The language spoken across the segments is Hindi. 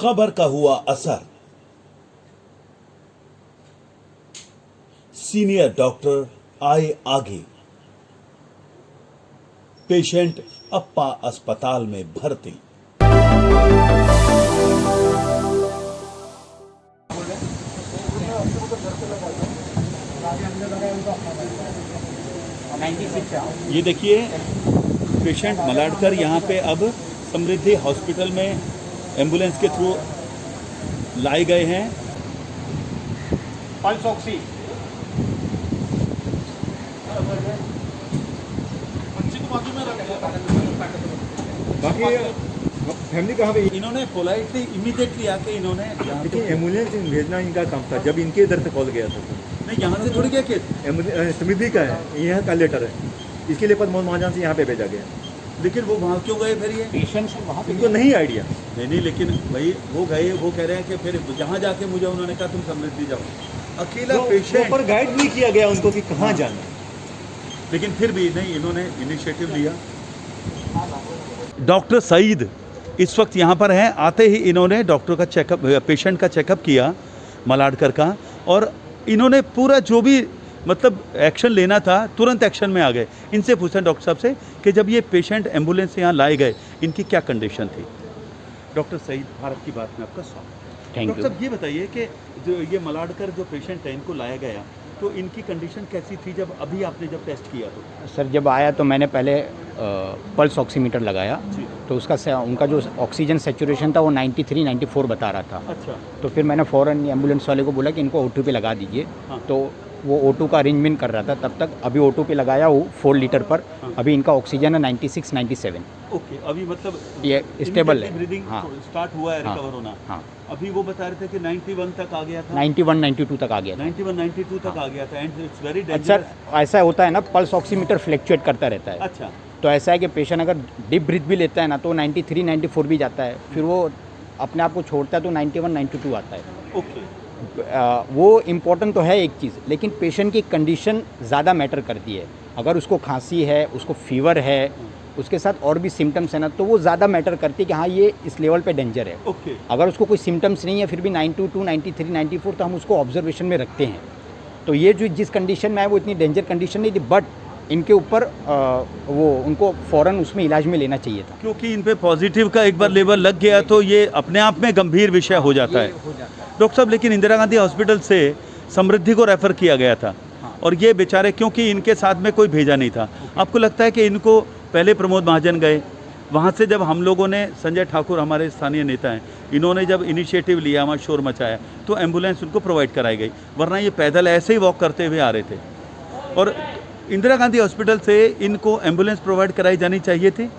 खबर का हुआ असर। सीनियर डॉक्टर आए आगे। पेशेंट अप्पा अस्पताल में भर्ती। ये देखिए पेशेंट मलाडकर यहाँ पे अब समृद्धि हॉस्पिटल में एम्बुलेंस के थ्रू लाए गए हैं। पल्स ऑक्सी बाकी फैमिली कहाँ पे? इन्होंने पोलाइटली इमीडिएटली आके इन्होंने यहाँ लेकिन एम्बुलेंस भेजना इनका काम था जब इनके इधर से कॉल गया था। नहीं, यहाँ से थोड़ी क्या केस, समृद्धि का है, यहाँ का लेटर है, इसके लिए पद्मोहन महाजन से यहाँ पे भेजा गया। लेकिन वो वहाँ क्यों गए फिर? ये पेशेंट्स वहाँ पे इनको नहीं आइडिया। नहीं, लेकिन भाई वो गए, वो कह रहे हैं कि फिर जहाँ जाके मुझे उन्होंने कहा तुम समृद्धि जाओ। अकेला पेशेंट पर गाइड नहीं किया गया उनको कि कहाँ जाना। लेकिन फिर भी नहीं, इन्होंने इनिशिएटिव लिया। डॉक्टर सईद इस वक्त यहाँ पर हैं। आते ही इन्होंने डॉक्टर का चेकअप, पेशेंट का चेकअप किया मलाडकर का, और इन्होंने पूरा जो भी मतलब एक्शन लेना था तुरंत एक्शन में आ गए। इनसे पूछा डॉक्टर साहब से कि जब ये पेशेंट एम्बुलेंस से यहाँ लाए गए इनकी क्या कंडीशन थी। डॉक्टर सईद, भारत की बात में आपका स्वागत। Thank doctor you. साहब ये बताइए कि जो ये मलाडकर जो पेशेंट है इनको लाया गया तो इनकी कंडीशन कैसी थी जब अभी आपने जब टेस्ट किया तो? सर जब आया तो मैंने पहले पल्स ऑक्सीमीटर लगाया जी। तो उनका जो ऑक्सीजन सेचुरेशन था वो 93 94 बता रहा था। अच्छा। तो फिर मैंने फ़ौरन एम्बुलेंस वाले को बोला कि इनको O2 पे लगा दीजिए। हाँ। तो वो O2 का अरेंजमेंट कर रहा था तब तक। अभी O2 पे लगाया वो 4 लीटर पर। हाँ। अभी इनका ऑक्सीजन है 96 97। ओके, अभी मतलब ये स्टेबल है। ब्रीदिंग हाँ। स्टार्ट हुआ है, हाँ। रिकवर होना। हाँ, अभी वो बता रहे थे कि 91 तक आ गया था। 91 92 तक आ गया था। 91 92 तक आ गया था एंड इट्स वेरी अच्छा, डेंजरस। ऐसा होता है ना, पल्स ऑक्सीमीटर फ्लैक्चुएट करता रहता है। अच्छा। तो ऐसा है कि पेशेंट अगर डीप ब्रीथ भी लेता है ना तो 93 94 भी जाता है, फिर वो अपने आप को छोड़ता है तो 91 92 आता है। ओके। वो इम्पोर्टेंट तो है एक चीज़, लेकिन पेशेंट की कंडीशन ज़्यादा मैटर करती है। अगर उसको खांसी है, उसको फीवर है, उसके साथ और भी सिम्टम्स है ना, तो वो ज़्यादा मैटर करती है कि हाँ ये इस लेवल पे डेंजर है। ओके। अगर उसको कोई सिम्टम्स नहीं है फिर भी 92 93 94 तो हम उसको ऑब्जर्वेशन में रखते हैं। तो ये जो जिस कंडीशन में है वो इतनी डेंजर कंडीशन नहीं थी, बट इनके ऊपर वो उनको फ़ौरन उसमें इलाज में लेना चाहिए था। क्योंकि इन पे पॉजिटिव का एक बार लेवल लग गया तो ये अपने आप में गंभीर विषय हो जाता है। डॉक्टर साहब, लेकिन इंदिरा गांधी हॉस्पिटल से समृद्धि को रेफ़र किया गया था। हाँ। और ये बेचारे, क्योंकि इनके साथ में कोई भेजा नहीं था, आपको लगता है कि इनको पहले प्रमोद महाजन गए, वहाँ से जब हम लोगों ने, संजय ठाकुर हमारे स्थानीय नेता हैं, इन्होंने जब इनिशिएटिव लिया, वहाँ शोर मचाया तो एम्बुलेंस उनको प्रोवाइड कराई गई, वरना ये पैदल ऐसे ही वॉक करते हुए आ रहे थे। और इंदिरा गांधी हॉस्पिटल से इनको एम्बुलेंस प्रोवाइड कराई जानी चाहिए थी।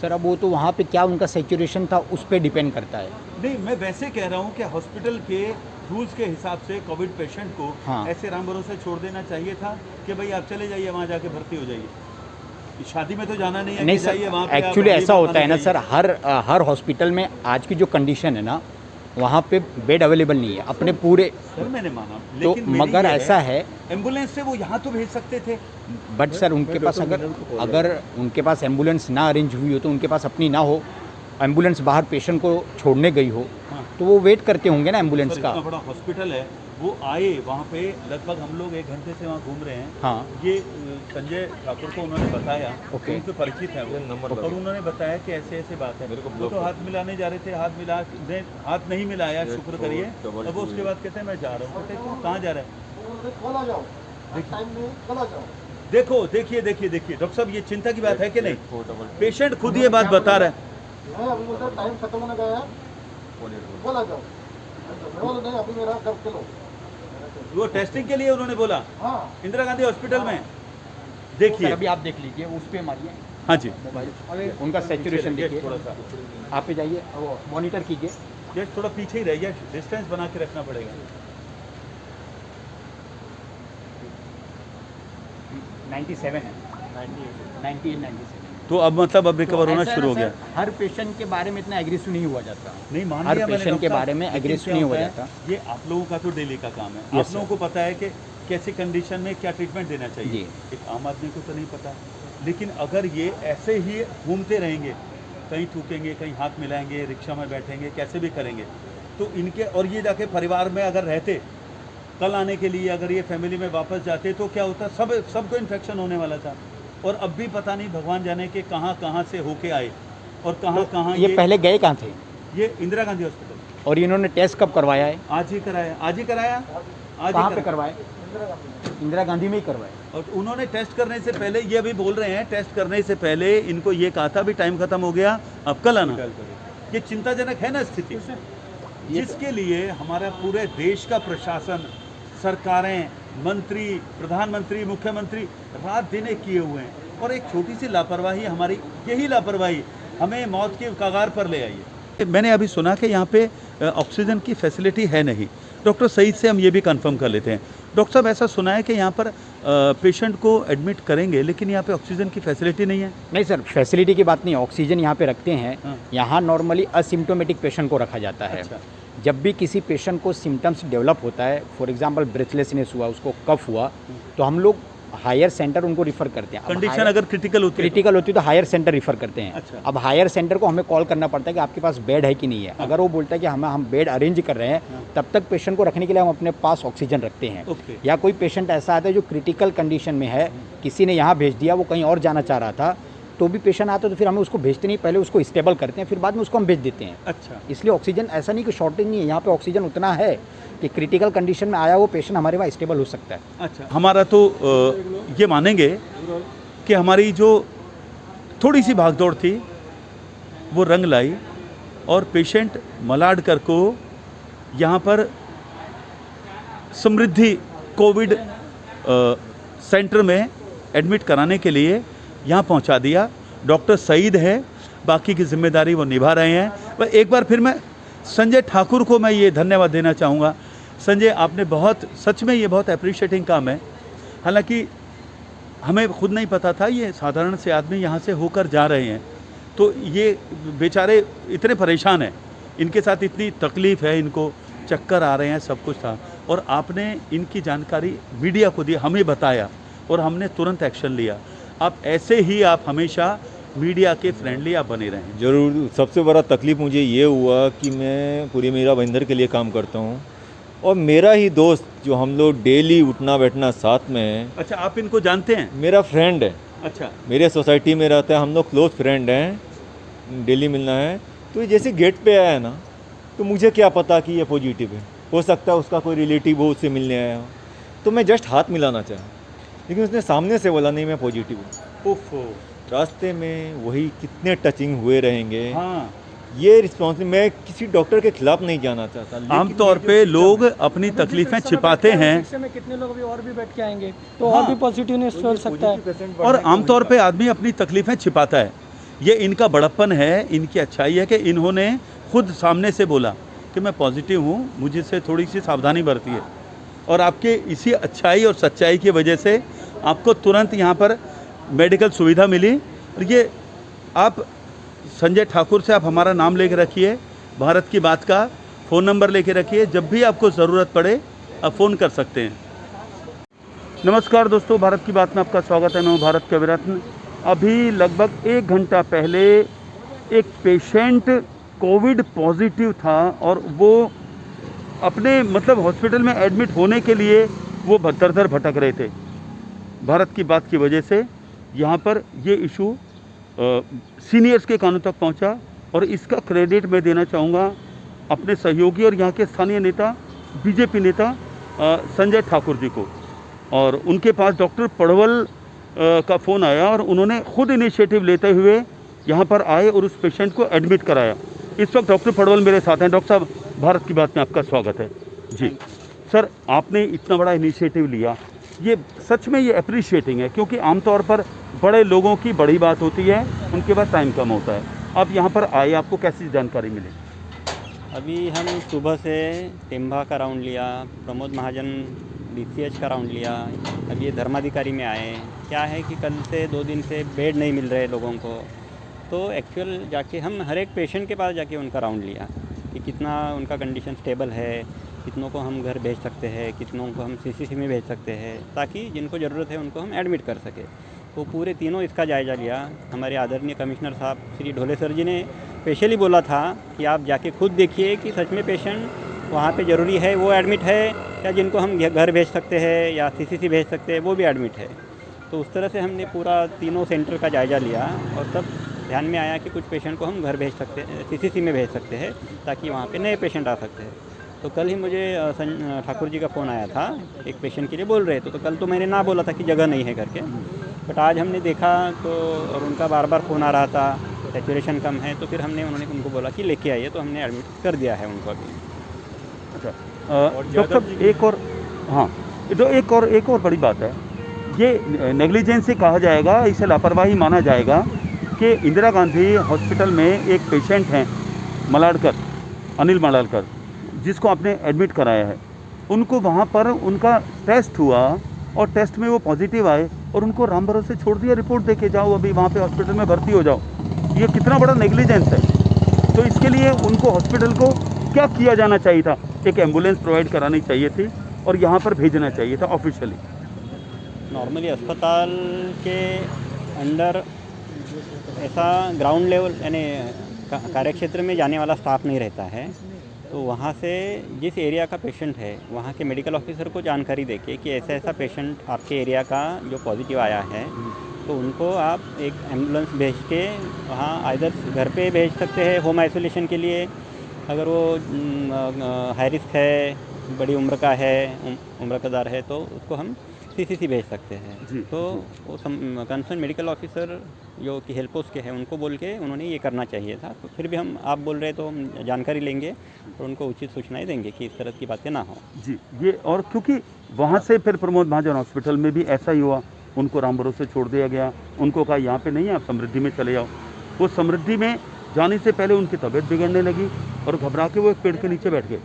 सर अब वो तो वहाँ पे क्या उनका सेचुरेशन था उस पर डिपेंड करता है। नहीं, मैं वैसे कह रहा हूँ कि हॉस्पिटल के रूल्स के हिसाब से कोविड पेशेंट को हाँ। ऐसे राम भरोसे छोड़ देना चाहिए था कि भाई आप चले जाइए, वहाँ जाके भर्ती हो जाइए। शादी में तो जाना नहीं है नहीं कि सर, जाइए वहाँ पे, एक्चुअली आप ऐसा गरीब होता है ना खाना सर, खाइए। हर हॉस्पिटल में आज की जो कंडीशन है ना, वहाँ पे बेड अवेलेबल नहीं है अपने पूरे। सर मैंने माना, तो लेकिन मेरी मगर ये ऐसा है, एम्बुलेंस से वो यहाँ तो भेज सकते थे। बट सर उनके पास अगर उनके पास एम्बुलेंस ना अरेंज हुई हो, तो उनके पास अपनी ना हो, एम्बुलेंस बाहर पेशेंट को छोड़ने गई हो, हाँ। तो वो वेट करते होंगे ना एम्बुलेंस सर, का। इतना बड़ा हॉस्पिटल है, वो आए वहाँ पे, लगभग हम लोग 1 घंटे से वहाँ घूम रहे हैं। हाँ। ये संजय ठाकुर को उन्होंने बताया, ओके। उनसे परिचित है वो, और उन्होंने बताया कि ऐसे ऐसे बात है। वो तो हाथ मिलाने जा रहे थे, हाथ नहीं मिलाया, शुक्र करिए। अब वो उसके बाद कहते हैं मैं जा रहा हूँ। कहते हैं कहाँ जा रहे हैं? देखो, देखिए देखिए देखिए डॉक्टर साहब, ये चिंता की बात है कि नहीं? पेशेंट खुद ये बात बता रहा है। टाइम खत्म होने गया है, बोला जाओ। बोलो नहीं, अभी मेरा कर चलो। वो टेस्टिंग के लिए उन्होंने बोला हाँ। इंदिरा गांधी हॉस्पिटल में। सर देखिए, अभी आप देख लीजिए, उस पे मारिए हाँ जी, मोबाइल, उनका सेचुरेशन देखिए। थोड़ा सा आप पे जाइए, वो मॉनिटर कीजिए। ये थोड़ा पीछे ही रहिए, डिस्टेंस बना के रखना पड़ेगा। 97 है, 98 97। तो अब मतलब अब रिकवर होना ऐसा है शुरू ना हो गया। सर, हर पेशेंट के बारे में इतना एग्रेसिव नहीं हुआ जाता। नहीं, मान हर लिया मैंने पेशेंट के डॉक्टर बारे में साहब, लेकिन एग्रेसिव क्या नहीं हो होता है, जाता। ये आप लोगों का तो डेली का काम है। Yes, आप लोगों को पता है कि कैसी कंडीशन में क्या ट्रीटमेंट देना चाहिए। जी। एक आम आदमी को तो नहीं पता, लेकिन अगर ये ऐसे ही घूमते रहेंगे कहीं थूकेंगे, कहीं हाथ मिलाएंगे, रिक्शा में बैठेंगे, कैसे भी करेंगे। तो इनके और ये जाके परिवार में अगर रहते, कल आने के लिए अगर ये फैमिली में वापस जाते तो क्या होता, सबको इन्फेक्शन होने वाला था। और अब भी पता नहीं भगवान जाने के कहाँ से होके आए और कहाँ ये पहले गए कहाँ थे? ये इंदिरा गांधी हॉस्पिटल। और इन्होंने टेस्ट कब करवाया है? आज ही कराया। कहाँ पे करवाए? इंदिरा गांधी में ही करवाए। और उन्होंने टेस्ट करने से पहले ये अभी बोल रहे हैं, टेस्ट करने से पहले इनको ये कहा था भी टाइम खत्म हो गया, अब कल आना। ये चिंताजनक है ना स्थिति, जिसके लिए हमारा पूरे देश का प्रशासन, सरकारें, मंत्री, प्रधानमंत्री, मुख्यमंत्री रात दिन एक किए हुए हैं। और एक छोटी सी लापरवाही, हमारी यही लापरवाही हमें मौत के कगार पर ले आई है। मैंने अभी सुना कि यहाँ पे ऑक्सीजन की फैसिलिटी है नहीं। डॉक्टर सईद से हम ये भी कंफर्म कर लेते हैं। डॉक्टर साहब, ऐसा सुना है कि यहाँ पर पेशेंट को एडमिट करेंगे लेकिन यहाँ पे ऑक्सीजन की फैसिलिटी नहीं है? नहीं सर, फैसिलिटी की बात नहीं है, ऑक्सीजन यहाँ पे रखते हैं। हाँ। यहाँ नॉर्मली असिम्टोमेटिक पेशेंट को रखा जाता है। अच्छा। जब भी किसी पेशेंट को सिम्टम्स डेवलप होता है, फॉर एग्जांपल ब्रेथलेसनेस हुआ, उसको कफ हुआ, तो हम लोग हायर सेंटर उनको रिफ़र करते हैं। कंडीशन अगर क्रिटिकल होती है क्रिटिकल होती है तो हायर सेंटर रिफ़र करते हैं। अच्छा। अब हायर सेंटर को हमें कॉल करना पड़ता है कि आपके पास बेड है कि नहीं है। अगर वो बोलता है कि हम बेड अरेंज कर रहे हैं, तब तक पेशेंट को रखने के लिए हम अपने पास ऑक्सीजन रखते हैं। ओके। या कोई पेशेंट ऐसा आता है जो क्रिटिकल कंडीशन में है, किसी ने यहाँ भेज दिया, वो कहीं और जाना चाह रहा था, तो भी पेशेंट आता है तो फिर हमें उसको भेजते नहीं, पहले उसको स्टेबल करते हैं, फिर बाद में उसको हम भेज देते हैं। अच्छा। इसलिए ऑक्सीजन ऐसा नहीं कि शॉर्टेज नहीं है, यहाँ पे ऑक्सीजन उतना है कि क्रिटिकल कंडीशन में आया वो पेशेंट हमारे पास स्टेबल हो सकता है। अच्छा, हमारा तो ये मानेंगे कि हमारी जो थोड़ी सी भागदौड़ थी वो रंग लाई और पेशेंट मलाडकर को यहाँ पर समृद्धि कोविड सेंटर में एडमिट कराने के लिए यहाँ पहुँचा दिया। डॉक्टर सईद है, बाकी की जिम्मेदारी वो निभा रहे हैं। पर एक बार फिर मैं संजय ठाकुर को मैं ये धन्यवाद देना चाहूँगा। संजय, आपने बहुत, सच में ये बहुत अप्रिशिएटिंग काम है। हालांकि हमें खुद नहीं पता था, ये साधारण से आदमी यहाँ से होकर जा रहे हैं, तो ये बेचारे इतने परेशान हैं, इनके साथ इतनी तकलीफ़ है, इनको चक्कर आ रहे हैं, सब कुछ था। और आपने इनकी जानकारी मीडिया को दी, हमें बताया और हमने तुरंत एक्शन लिया। आप ऐसे ही आप हमेशा मीडिया के फ्रेंडली आप बने रहें। ज़रूर। सबसे बड़ा तकलीफ़ मुझे ये हुआ कि मैं पूरी मीरा भाईंदर के लिए काम करता हूँ और मेरा ही दोस्त जो हम लोग डेली उठना बैठना साथ में है। अच्छा, आप इनको जानते हैं? मेरा फ्रेंड है। अच्छा। मेरे सोसाइटी में रहता है, हम लोग क्लोज फ्रेंड हैं, डेली मिलना है। तो ये जैसे गेट पे आया है ना, तो मुझे क्या पता कि ये पॉजिटिव है, हो सकता है उसका कोई रिलेटिव हो, उससे मिलने आया हो, तो मैं जस्ट हाथ मिलाना चाहा, लेकिन उसने सामने से बोला नहीं मैं पॉजिटिव हूँ। ओफो। रास्ते में वही कितने टचिंग हुए रहेंगे। हाँ, ये रिस्पॉन्स मैं किसी डॉक्टर के खिलाफ नहीं जाना चाहता। आमतौर पे लोग अपनी तकलीफें छिपाते हैं में कितने लोग अभी और भी बैठ के आएंगे तो और भी पॉजिटिवनेस फैल सकता है। और आमतौर पे आदमी अपनी तकलीफें छिपाता है। ये इनका बड़प्पन है, इनकी अच्छाई है कि इन्होंने खुद सामने से बोला कि मैं पॉजिटिव हूँ, मुझे से थोड़ी सी सावधानी बरती है। और आपके इसी अच्छाई और सच्चाई की वजह से आपको तुरंत यहाँ पर मेडिकल सुविधा मिली। और ये आप संजय ठाकुर से आप हमारा नाम लेके रखिए, भारत की बात का फ़ोन नंबर लेके रखिए, जब भी आपको ज़रूरत पड़े आप फ़ोन कर सकते हैं। नमस्कार दोस्तों, भारत की बात में आपका स्वागत है। मैं हूं भारत कविरत्न। अभी लगभग 1 घंटा पहले एक पेशेंट कोविड पॉजिटिव था और वो अपने मतलब हॉस्पिटल में एडमिट होने के लिए वो दर भटक रहे थे। भारत की बात की वजह से यहाँ पर ये इशू सीनियर्स के कानों तक पहुँचा और इसका क्रेडिट मैं देना चाहूँगा अपने सहयोगी और यहाँ के स्थानीय नेता, बीजेपी नेता संजय ठाकुर जी को। और उनके पास डॉक्टर पड़वल का फ़ोन आया और उन्होंने खुद इनिशिएटिव लेते हुए यहाँ पर आए और उस पेशेंट को एडमिट कराया। इस वक्त डॉक्टर पड़वल मेरे साथ हैं। डॉक्टर साहब, भारत की बात में आपका स्वागत है जी। सर, आपने इतना बड़ा इनिशिएटिव लिया, ये सच में ये अप्रिशिएटिंग है, क्योंकि आमतौर पर बड़े लोगों की बड़ी बात होती है, उनके पास टाइम कम होता है। आप यहाँ पर आए, आपको कैसी जानकारी मिली? अभी हम सुबह से टिम्भा का राउंड लिया, प्रमोद महाजन DCH का राउंड लिया, अब ये धर्माधिकारी में आए। क्या है कि कल से 2 दिन से बेड नहीं मिल रहे लोगों को, तो एक्चुअल जाके हम हर एक पेशेंट के पास जाके उनका राउंड लिया कि कितना उनका कंडीशन स्टेबल है, कितनों को हम घर भेज सकते हैं, कितनों को हम CCC में भेज सकते हैं, ताकि जिनको ज़रूरत है उनको हम एडमिट कर सकें। तो पूरे तीनों इसका जायज़ा लिया। हमारे आदरणीय कमिश्नर साहब श्री ढोले सर जी ने स्पेशली बोला था कि आप जाके खुद देखिए कि सच में पेशेंट वहाँ पे ज़रूरी है वो एडमिट है, या जिनको हम घर भेज सकते हैं या सीसीसी भेज सकते हैं वो भी एडमिट है। तो उस तरह से हमने पूरा तीनों सेंटर का जायज़ा लिया और तब ध्यान में आया कि कुछ पेशेंट को हम घर भेज सकते हैं, सीसीसी में भेज सकते हैं, ताकि वहाँ पे नए पेशेंट आ सकते हैं। तो कल ही मुझे ठाकुर जी का फ़ोन आया था, एक पेशेंट के लिए बोल रहे थे, तो कल तो मैंने ना बोला था कि जगह नहीं है करके, बट आज हमने देखा तो और उनका बार बार फ़ोन आ रहा था, सैचुरेशन कम है, तो फिर उन्होंने उनको बोला कि लेके आइए, तो हमने एडमिट कर दिया है उनको अभी। अच्छा डॉक्टर साहब एक और, हाँ तो एक और बड़ी बात है, ये नेग्लिजेंसी कहा जाएगा, इसे लापरवाही माना जाएगा कि इंदिरा गांधी हॉस्पिटल में एक पेशेंट हैं मलाडकर, अनिल मलाडकर, जिसको आपने एडमिट कराया है, उनको वहाँ पर उनका टेस्ट हुआ और टेस्ट में वो पॉजिटिव आए और उनको राम भरोसे छोड़ दिया, रिपोर्ट दे के जाओ अभी वहाँ पे हॉस्पिटल में भर्ती हो जाओ। ये कितना बड़ा नेग्लिजेंस है। तो इसके लिए उनको हॉस्पिटल को क्या किया जाना चाहिए था? एक एम्बुलेंस प्रोवाइड करानी चाहिए थी और यहाँ पर भेजना चाहिए था ऑफिशियली। नॉर्मली अस्पताल के अंडर ऐसा ग्राउंड लेवल यानी कार्यक्षेत्र में जाने वाला स्टाफ नहीं रहता है, तो वहाँ से जिस एरिया का पेशेंट है वहाँ के मेडिकल ऑफिसर को जानकारी देके कि ऐसा ऐसा पेशेंट आपके एरिया का जो पॉजिटिव आया है, तो उनको आप एक एम्बुलेंस भेज के वहाँ आइदर घर पे भेज सकते हैं होम आइसोलेशन के लिए, अगर वो हाई रिस्क है, बड़ी उम्र का है, उम्रकदार है, तो उसको हम सीसीसी भेज सकते हैं। तो वो कंसर्न मेडिकल ऑफिसर जो कि हेल्प पोस्ट के हैं उनको बोल के उन्होंने ये करना चाहिए था। तो फिर भी हम आप बोल रहे तो हम जानकारी लेंगे और उनको उचित सूचनाएं देंगे कि इस तरह की बातें ना हो। जी ये, और क्योंकि वहाँ से फिर प्रमोद महाजन हॉस्पिटल में भी ऐसा ही हुआ, उनको राम भरोसे छोड़ दिया गया, उनको कहा यहाँ पे नहीं है आप समृद्धि में चले जाओ। वो समृद्धि में जाने से पहले उनकी तबीयत बिगड़ने लगी और घबरा के वो एक पेड़ के नीचे बैठ गए।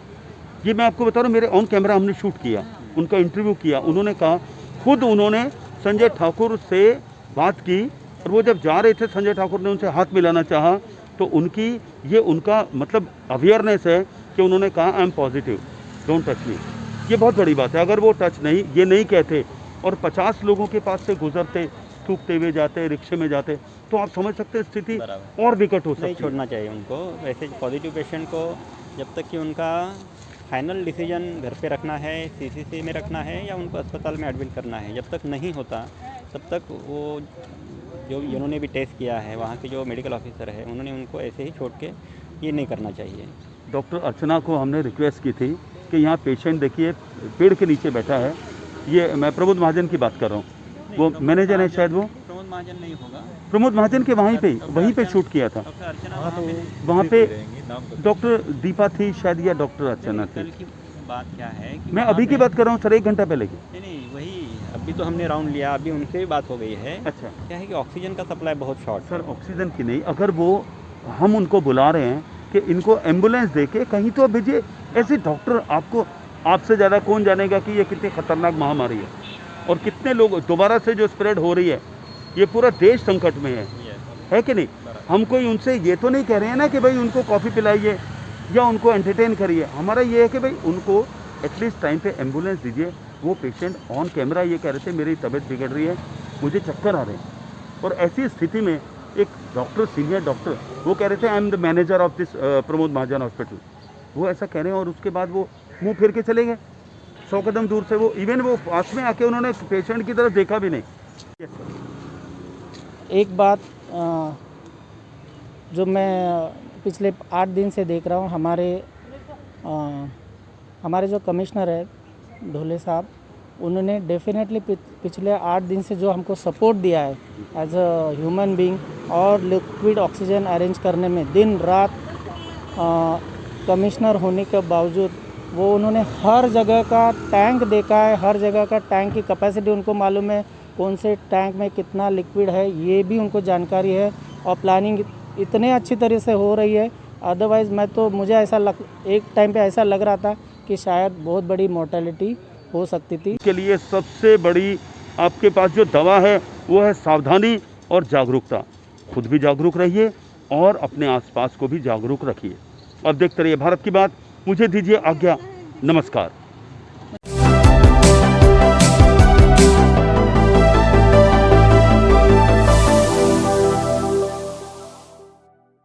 ये मैं आपको बता रहा हूँ, मेरे ऑन कैमरा हमने शूट किया, उनका इंटरव्यू किया। उन्होंने कहा खुद उन्होंने संजय ठाकुर से बात की और वो जब जा रहे थे संजय ठाकुर ने उनसे हाथ मिलाना चाहा, तो उनकी ये उनका मतलब अवेयरनेस है कि उन्होंने कहा I am positive, don't touch me. ये बहुत बड़ी बात है। अगर वो टच नहीं ये नहीं कहते और 50 लोगों के पास से गुजरते, थूकते हुए जाते, रिक्शे में जाते, तो आप समझ सकते हैं स्थिति और विकट हो सकती है। नहीं छोड़ना चाहिए उनको। वैसे पॉजिटिव पेशेंट को जब तक कि उनका फाइनल डिसीजन घर पे रखना है, सीसीसी में रखना है या उनको अस्पताल में एडमिट करना है, जब तक नहीं होता तब तक वो जो इन्होंने भी टेस्ट किया है वहाँ के जो मेडिकल ऑफिसर है उन्होंने उनको ऐसे ही छोड़ के ये नहीं करना चाहिए। डॉक्टर अर्चना को हमने रिक्वेस्ट की थी कि यहाँ पेशेंट देखिए पेड़ के नीचे बैठा है, ये मैं प्रमोद महाजन की बात कर रहा हूँ, वो मैनेजर है शायद, वो प्रमोद महाजन नहीं होगा, प्रमोद महाजन के वहीं पे शूट किया था। डॉक्टर अर्चना वहाँ पे डॉक्टर दीपा थी शायद या डॉक्टर अर्चना थी। कल की बात क्या है कि मैं अभी की बात कर रहा हूँ सर, 1 घंटा पहले की। नहीं वही अभी तो हमने राउंड लिया, अभी उनसे भी बात हो गई है। अच्छा क्या है कि ऑक्सीजन का सप्लाई बहुत शॉर्ट सर, ऑक्सीजन की नहीं, अगर वो हम उनको बुला रहे हैं कि इनको एम्बुलेंस दे के कहीं तो भेजिए। ऐसे डॉक्टर आपको, आपसे ज़्यादा कौन जानेगा कि ये कितनी खतरनाक महामारी है और कितने लोग दोबारा से जो स्प्रेड हो रही है, ये पूरा देश संकट में है कि नहीं। हम कोई उनसे ये तो नहीं कह रहे हैं ना कि भाई उनको कॉफ़ी पिलाइए या उनको एंटरटेन करिए। हमारा ये है कि भाई उनको एटलीस्ट टाइम पे एम्बुलेंस दीजिए। वो पेशेंट ऑन कैमरा ये कह रहे थे मेरी तबीयत बिगड़ रही है, मुझे चक्कर आ रहे हैं, और ऐसी स्थिति में एक डॉक्टर, सीनियर डॉक्टर, वो कह रहे थे I am the manager of this Pramod Mahajan hospital, वो ऐसा कह रहे हैं और उसके बाद वो मुंह फिर के चले गए 100 कदम दूर से। वो इवन वो पास में आके उन्होंने पेशेंट की तरफ देखा भी नहीं। एक बात जो मैं पिछले 8 दिन से देख रहा हूँ, हमारे जो कमिश्नर है ढोले साहब, उन्होंने डेफिनेटली पिछले 8 दिन से जो हमको सपोर्ट दिया है एज अ ह्यूमन बीइंग और लिक्विड ऑक्सीजन अरेंज करने में दिन रात, कमिश्नर होने के बावजूद वो उन्होंने हर जगह का टैंक देखा है, हर जगह का टैंक की कैपेसिटी उनको मालूम है, कौन से टैंक में कितना लिक्विड है ये भी उनको जानकारी है, और प्लानिंग इतने अच्छी तरह से हो रही है। अदरवाइज़ मुझे एक टाइम पे ऐसा लग रहा था कि शायद बहुत बड़ी मोर्टेलिटी हो सकती थी। इसके लिए सबसे बड़ी आपके पास जो दवा है वो है सावधानी और जागरूकता। खुद भी जागरूक रहिए और अपने आसपास को भी जागरूक रखिए। अब देखते रहिए भारत की बात। मुझे दीजिए आज्ञा, नमस्कार।